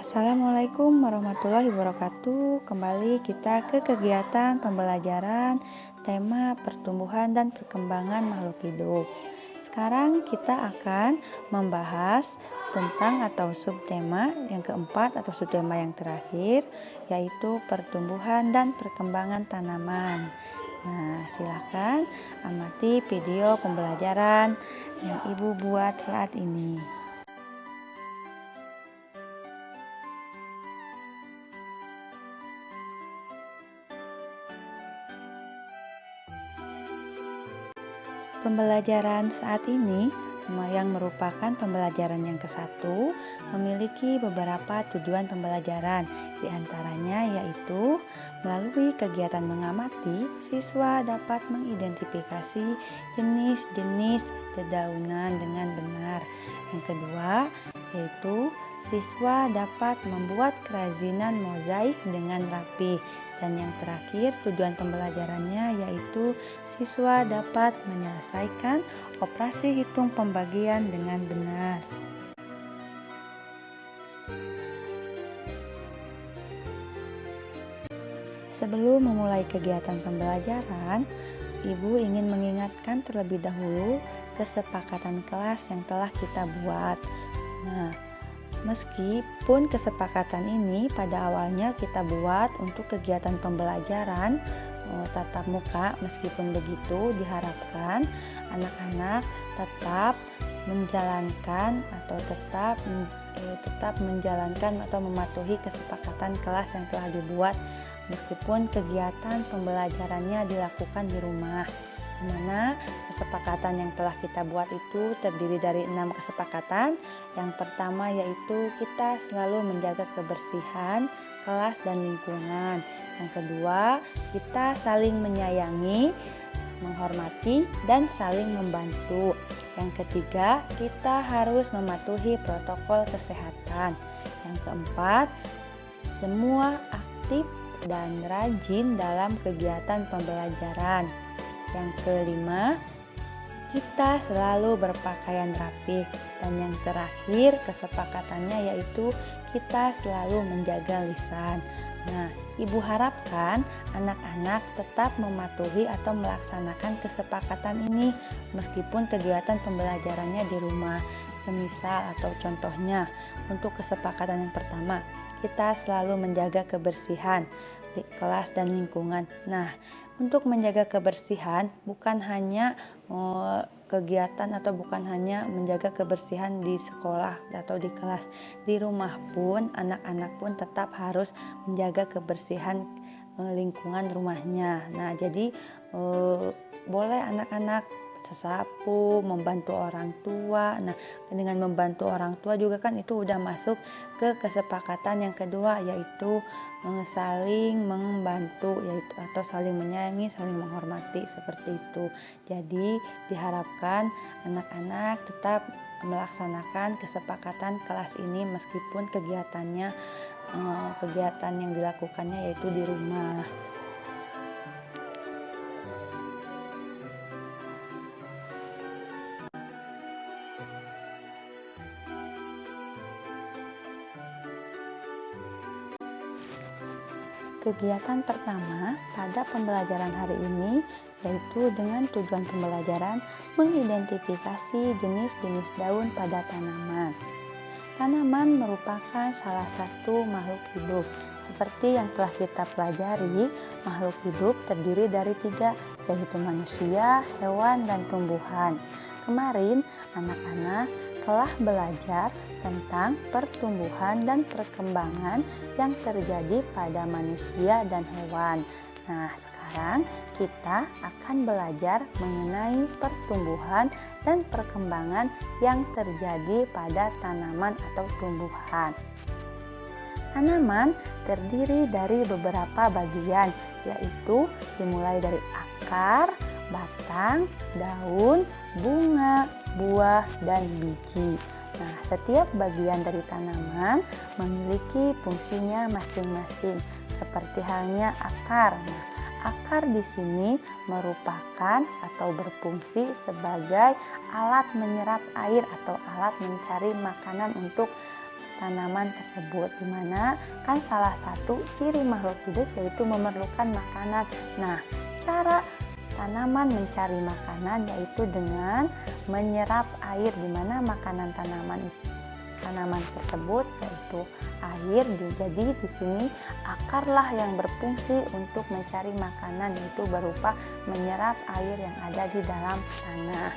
Assalamualaikum warahmatullahi wabarakatuh. Kembali kita ke kegiatan pembelajaran tema pertumbuhan dan perkembangan makhluk hidup. Sekarang kita akan membahas tentang atau subtema yang keempat atau subtema yang terakhir, yaitu pertumbuhan dan perkembangan tanaman. Nah, silakan amati video pembelajaran yang Ibu buat saat ini. Pembelajaran saat ini yang merupakan pembelajaran yang ke-1 memiliki beberapa tujuan pembelajaran. Di antaranya yaitu melalui kegiatan mengamati, siswa dapat mengidentifikasi jenis-jenis dedaunan dengan benar. Yang kedua yaitu siswa dapat membuat kerajinan mozaik dengan rapi. Dan yang terakhir, tujuan pembelajarannya yaitu siswa dapat menyelesaikan operasi hitung pembagian dengan benar. Sebelum memulai kegiatan pembelajaran, Ibu ingin mengingatkan terlebih dahulu kesepakatan kelas yang telah kita buat. Nah, meskipun kesepakatan ini pada awalnya kita buat untuk kegiatan pembelajaran tatap muka, meskipun begitu diharapkan anak-anak tetap menjalankan atau tetap menjalankan atau mematuhi kesepakatan kelas yang telah dibuat meskipun kegiatan pembelajarannya dilakukan di rumah. Di mana kesepakatan yang telah kita buat itu terdiri dari 6 kesepakatan. Yang pertama yaitu kita selalu menjaga kebersihan kelas dan lingkungan. Yang kedua, kita saling menyayangi, menghormati, dan saling membantu. Yang ketiga, kita harus mematuhi protokol kesehatan. Yang keempat, semua aktif dan rajin dalam kegiatan pembelajaran. Yang kelima, kita selalu berpakaian rapi. Dan yang terakhir kesepakatannya yaitu kita selalu menjaga lisan. Nah, Ibu harapkan anak-anak tetap mematuhi atau melaksanakan kesepakatan ini meskipun kegiatan pembelajarannya di rumah. Semisal atau contohnya untuk kesepakatan yang pertama, kita selalu menjaga kebersihan di kelas dan lingkungan. Nah, untuk menjaga kebersihan bukan hanya kegiatan atau bukan hanya menjaga kebersihan di sekolah atau di kelas. Di rumah pun anak-anak pun tetap harus menjaga kebersihan lingkungan rumahnya. Nah, jadi boleh anak-anak sesapu, membantu orang tua. Nah, dengan membantu orang tua juga kan itu udah masuk ke kesepakatan yang kedua, yaitu saling membantu, yaitu atau saling menyayangi, saling menghormati, seperti itu. Jadi diharapkan anak-anak tetap melaksanakan kesepakatan kelas ini meskipun kegiatan yang dilakukannya yaitu di rumah. Kegiatan pertama pada pembelajaran hari ini yaitu dengan tujuan pembelajaran mengidentifikasi jenis-jenis daun pada tanaman. Tanaman merupakan salah satu makhluk hidup. Seperti yang telah kita pelajari, makhluk hidup terdiri dari 3, yaitu manusia, hewan, dan tumbuhan. Kemarin anak-anak telah belajar tentang pertumbuhan dan perkembangan yang terjadi pada manusia dan hewan. Nah, sekarang kita akan belajar mengenai pertumbuhan dan perkembangan yang terjadi pada tanaman atau tumbuhan. Tanaman terdiri dari beberapa bagian, yaitu dimulai dari akar, batang, daun, bunga, buah, dan biji. Nah, setiap bagian dari tanaman memiliki fungsinya masing-masing, seperti halnya akar. Nah, akar di sini merupakan atau berfungsi sebagai alat menyerap air atau alat mencari makanan untuk tanaman tersebut, dimana kan salah satu ciri makhluk hidup yaitu memerlukan makanan. Nah, cara tanaman mencari makanan yaitu dengan menyerap air, dimana makanan tanaman tersebut yaitu air. Jadi di sini akarlah yang berfungsi untuk mencari makanan, yaitu berupa menyerap air yang ada di dalam tanah.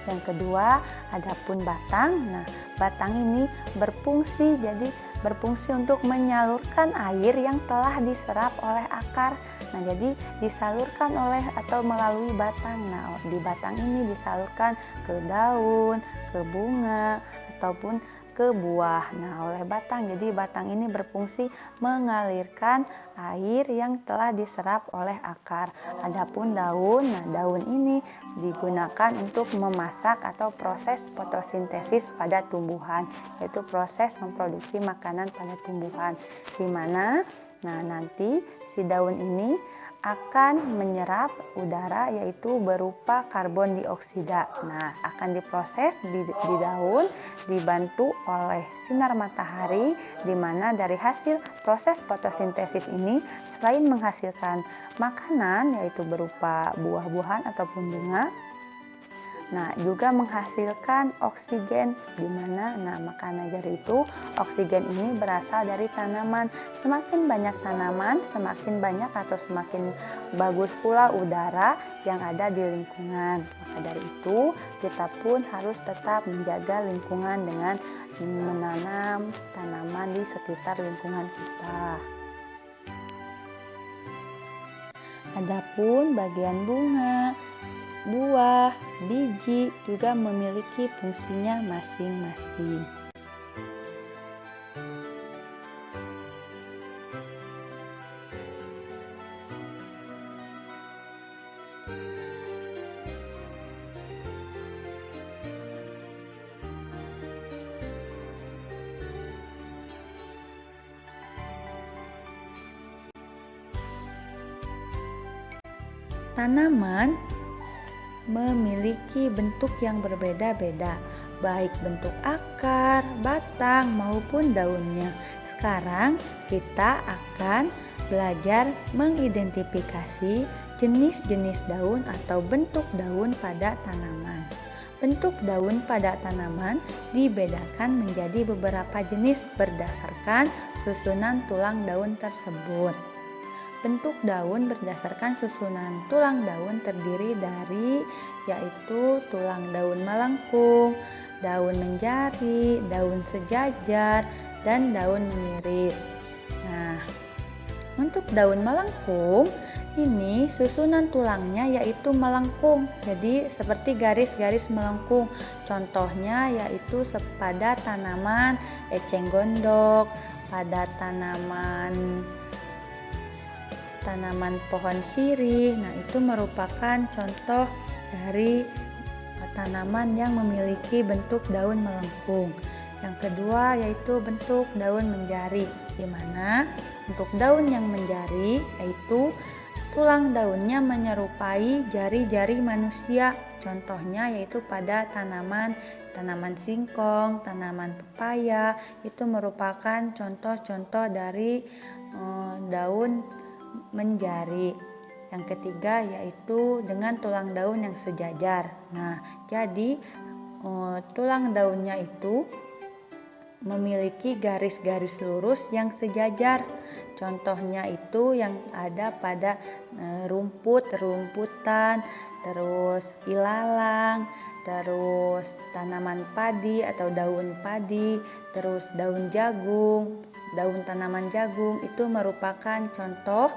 Yang kedua, adapun batang. Nah, batang ini berfungsi untuk menyalurkan air yang telah diserap oleh akar. Nah, jadi disalurkan oleh atau melalui batang. Nah, di batang ini disalurkan ke daun, ke bunga, ataupun ke buah. Nah, oleh batang. Jadi batang ini berfungsi mengalirkan air yang telah diserap oleh akar. Adapun daun, nah daun ini digunakan untuk memasak atau proses fotosintesis pada tumbuhan, yaitu proses memproduksi makanan pada tumbuhan. Di mana nanti si daun ini akan menyerap udara, yaitu berupa karbon dioksida. Nah, akan diproses di daun dibantu oleh sinar matahari, di mana dari hasil proses fotosintesis ini selain menghasilkan makanan yaitu berupa buah-buahan ataupun bunga, nah juga menghasilkan oksigen, di mana makanya dari itu oksigen ini berasal dari tanaman. Semakin banyak tanaman, semakin banyak atau semakin bagus pula udara yang ada di lingkungan. Maka dari itu kita pun harus tetap menjaga lingkungan dengan menanam tanaman di sekitar lingkungan kita. Adapun bagian bunga, buah, biji juga memiliki fungsinya masing-masing. Tanaman memiliki bentuk yang berbeda-beda, baik bentuk akar, batang, maupun daunnya. Sekarang kita akan belajar mengidentifikasi jenis-jenis daun atau bentuk daun pada tanaman. Bentuk daun pada tanaman dibedakan menjadi beberapa jenis berdasarkan susunan tulang daun tersebut. Bentuk daun berdasarkan susunan tulang daun terdiri dari yaitu tulang daun melengkung, daun menjari, daun sejajar, dan daun menyirip. Nah, untuk daun melengkung ini susunan tulangnya yaitu melengkung, jadi seperti garis-garis melengkung. Contohnya yaitu pada tanaman eceng gondok, pada tanaman pohon sirih. Nah, itu merupakan contoh dari tanaman yang memiliki bentuk daun melengkung. Yang kedua yaitu bentuk daun menjari, di mana untuk daun yang menjari yaitu tulang daunnya menyerupai jari-jari manusia. Contohnya yaitu pada tanaman singkong, tanaman pepaya, itu merupakan contoh-contoh dari daun menjari. Yang ketiga yaitu dengan tulang daun yang sejajar. Nah, jadi tulang daunnya itu memiliki garis-garis lurus yang sejajar. Contohnya itu yang ada pada rumputan, terus ilalang, terus tanaman padi atau daun padi, terus daun jagung, daun tanaman jagung. Itu merupakan contoh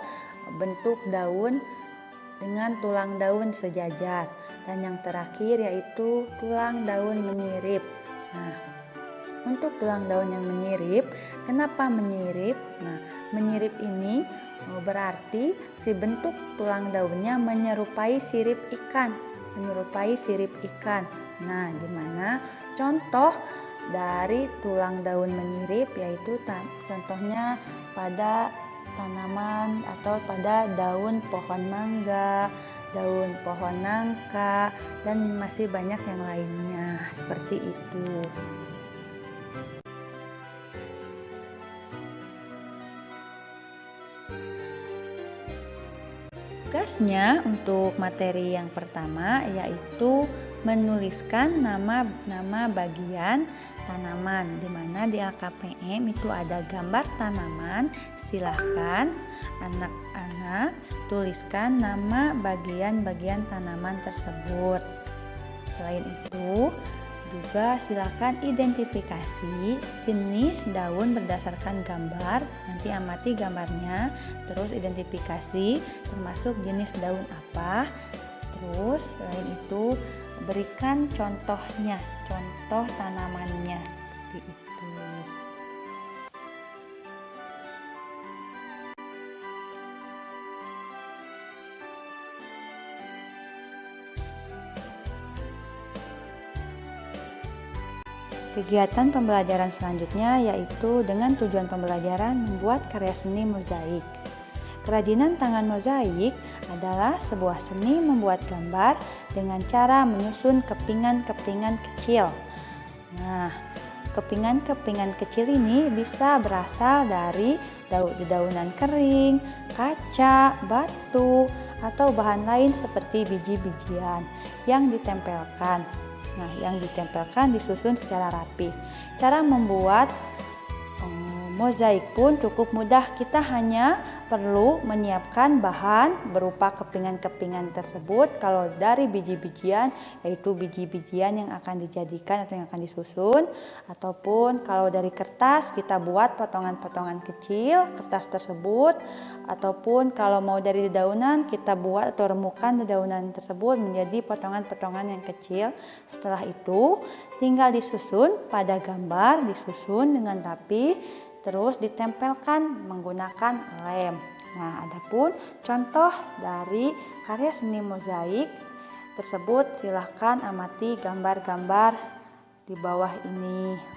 bentuk daun dengan tulang daun sejajar. Dan yang terakhir yaitu tulang daun menyirip. Nah, untuk tulang daun yang menyirip, kenapa menyirip? Nah, menyirip ini berarti si bentuk tulang daunnya menyerupai sirip ikan. Nah, di mana contoh dari tulang daun menyirip yaitu contohnya pada tanaman atau pada daun pohon mangga, daun pohon nangka, dan masih banyak yang lainnya seperti itu. Tugasnya untuk materi yang pertama yaitu menuliskan nama bagian tanaman, di mana di LKPM itu ada gambar tanaman. Silahkan anak-anak tuliskan nama bagian-bagian tanaman tersebut. Selain itu, juga silakan identifikasi jenis daun berdasarkan gambar. Nanti amati gambarnya, terus identifikasi termasuk jenis daun apa. Terus selain itu berikan contohnya, contoh tanamannya seperti itu. Kegiatan pembelajaran selanjutnya yaitu dengan tujuan pembelajaran membuat karya seni mozaik. Kerajinan tangan mozaik adalah sebuah seni membuat gambar dengan cara menyusun kepingan-kepingan kecil. Nah, kepingan-kepingan kecil ini bisa berasal dari dedaunan kering, kaca, batu, atau bahan lain seperti biji-bijian yang ditempelkan. Nah, yang ditempelkan disusun secara rapi. Cara membuat mozaik pun cukup mudah. Kita hanya perlu menyiapkan bahan berupa kepingan-kepingan tersebut. Kalau dari biji-bijian, yaitu biji-bijian yang akan dijadikan atau yang akan disusun. Ataupun kalau dari kertas, kita buat potongan-potongan kecil kertas tersebut. Ataupun kalau mau dari dedaunan, kita buat atau remukan dedaunan tersebut menjadi potongan-potongan yang kecil. Setelah itu tinggal disusun pada gambar, disusun dengan rapi, terus ditempelkan menggunakan lem. Nah, adapun contoh dari karya seni mozaik tersebut, silahkan amati gambar-gambar di bawah ini.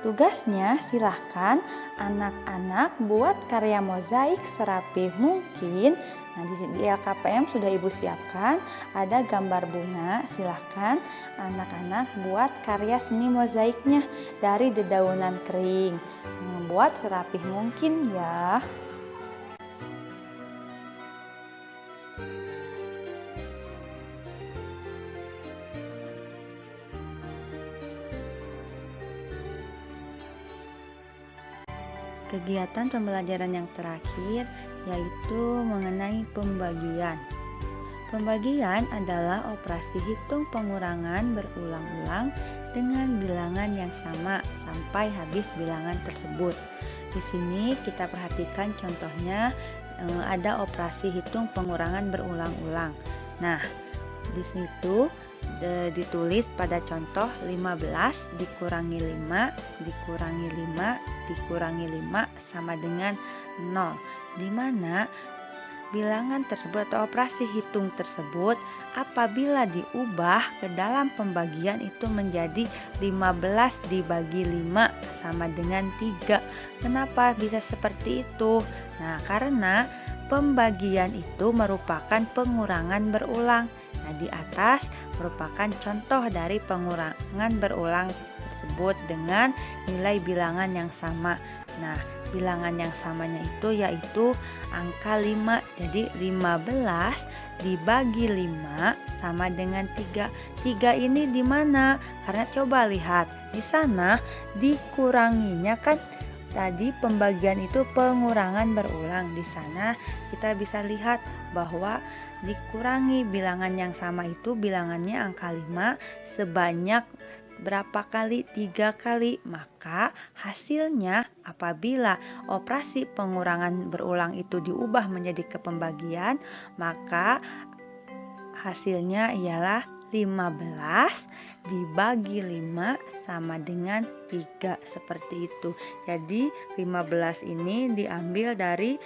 Tugasnya silahkan anak-anak buat karya mozaik serapih mungkin. Nah, di LKPM sudah Ibu siapkan, ada gambar bunga. Silahkan anak-anak buat karya seni mozaiknya dari dedaunan kering. Membuat serapih mungkin ya. Kegiatan pembelajaran yang terakhir yaitu mengenai pembagian. Pembagian adalah operasi hitung pengurangan berulang-ulang dengan bilangan yang sama sampai habis bilangan tersebut. Di sini kita perhatikan contohnya, ada operasi hitung pengurangan berulang-ulang. Nah, di situ ditulis pada contoh 15 dikurangi 5 dikurangi 5 dikurangi 5 sama dengan 0, di mana bilangan tersebut atau operasi hitung tersebut apabila diubah ke dalam pembagian itu menjadi 15 dibagi 5 sama dengan 3. Kenapa bisa seperti itu? Nah, karena pembagian itu merupakan pengurangan berulang. Nah, di atas merupakan contoh dari pengurangan berulang tersebut dengan nilai bilangan yang sama. Nah, bilangan yang samanya itu yaitu angka 5. Jadi 15 dibagi 5 sama dengan 3. 3 ini di mana? Karena coba lihat, di sana dikuranginya kan tadi pembagian itu pengurangan berulang. Di sana kita bisa lihat bahwa dikurangi bilangan yang sama itu bilangannya angka 5 sebanyak berapa kali? 3 kali. Maka hasilnya apabila operasi pengurangan berulang itu diubah menjadi ke pembagian, maka hasilnya ialah 15 dibagi 5 sama dengan 3, seperti itu. Jadi 15 ini diambil dari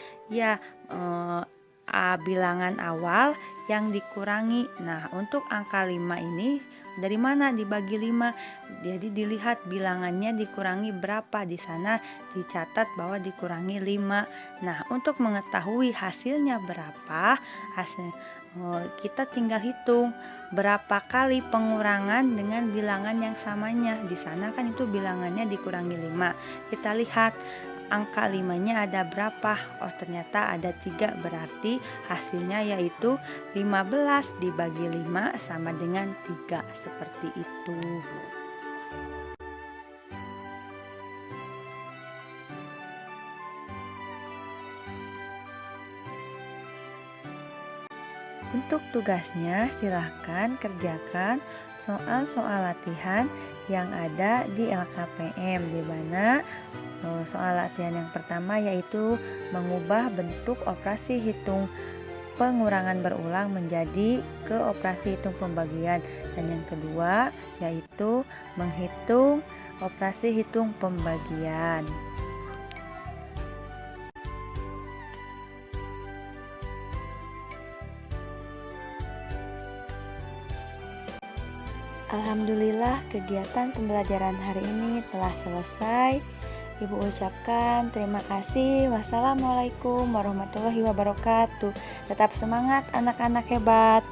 bilangan awal yang dikurangi. Nah, untuk angka 5 ini Dari mana dibagi 5? Jadi dilihat bilangannya dikurangi berapa. Di sana dicatat bahwa dikurangi 5. Nah, untuk mengetahui hasilnya berapa, kita tinggal hitung berapa kali pengurangan dengan bilangan yang samanya. Di sana kan itu bilangannya dikurangi 5. Kita lihat angka 5-nya ada berapa. Oh, ternyata ada 3, berarti hasilnya yaitu 15 dibagi 5 sama dengan 3, seperti itu. Untuk tugasnya, silahkan kerjakan soal-soal latihan yang ada di LKPM, di mana soal latihan yang pertama yaitu mengubah bentuk operasi hitung pengurangan berulang menjadi ke operasi hitung pembagian, dan yang kedua yaitu menghitung operasi hitung pembagian. Alhamdulillah, kegiatan pembelajaran hari ini telah selesai. Ibu ucapkan terima kasih. Wassalamualaikum warahmatullahi wabarakatuh. Tetap semangat anak-anak hebat.